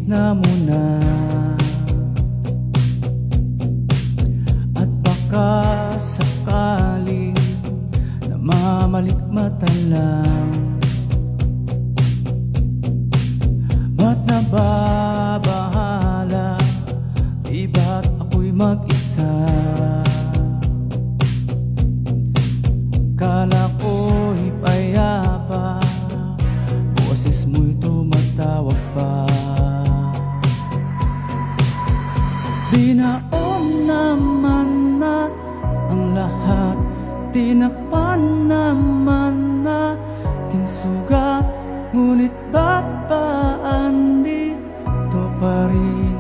na muna. At baka sakaling namamalikmata lang, ba't nababahala? Di ba't ako'y mag-isa? Kala ko'y payapa, boses mo'y tumatawag pa. Binaon naman na ang lahat, tinakpan naman na aking sugat, ngunit ba't andito pa rin?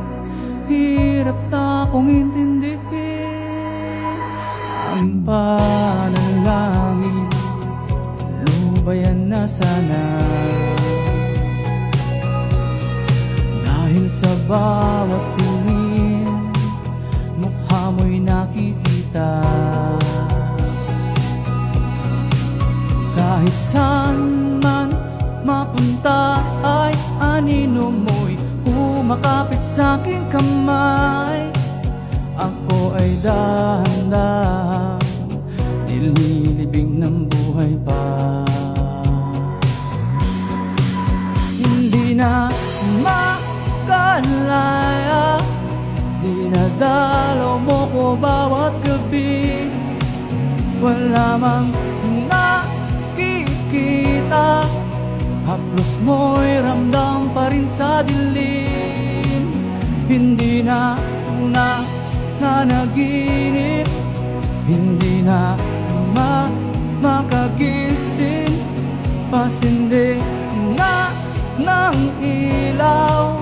Hirap na akong intindihin. Ang panalangin, lubayan na sana, dahil sa bawat tingin mukha mo'y nakikita. Kahit saan man mapunta ay anino mo'y kumakapit sa aking kamay. Ako ay dahan-dahan nililibing ng buhay pa. Hindi na makalaya, dinadalaw mo ko bawat gabi. Wala mang nakikita, haplos mo'y ramdam pa rin sa dilim. Hindi na nanaginip, hindi na makagising, pasindi na ng ilaw.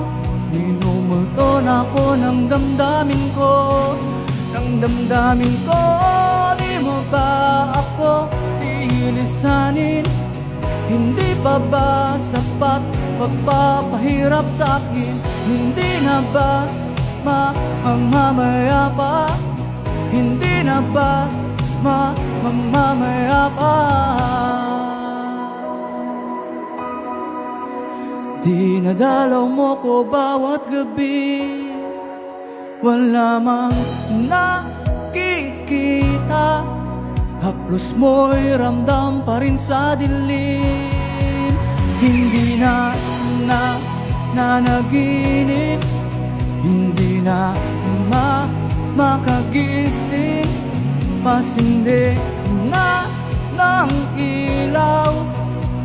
Minumulto na ako ng damdamin ko, ng damdamin ko. Di mo ba ako iilisanin? Hindi pa ba sapat pagpapahirap sa akin? Hindi na ba mamamaya pa? Hindi na ba mamamaya pa? Dinadalaw mo ko bawat gabi, wala mang nakikita, haplos mo'y ramdam pa rin sa dilim. Hindi na nanaginip, hindi na makagising, pasindi na ng ilaw.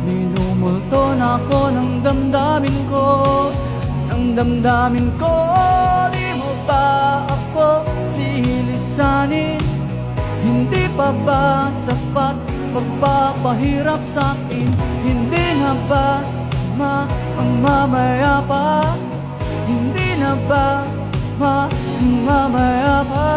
Minumulto na ako ng damdamin ko, ng damdamin ko. Di mo ba ako nililisanin? Hindi pa ba sapat pagpapahirap sa akin? Hindi na ba mamamaya pa? Hindi na ba mamamaya pa?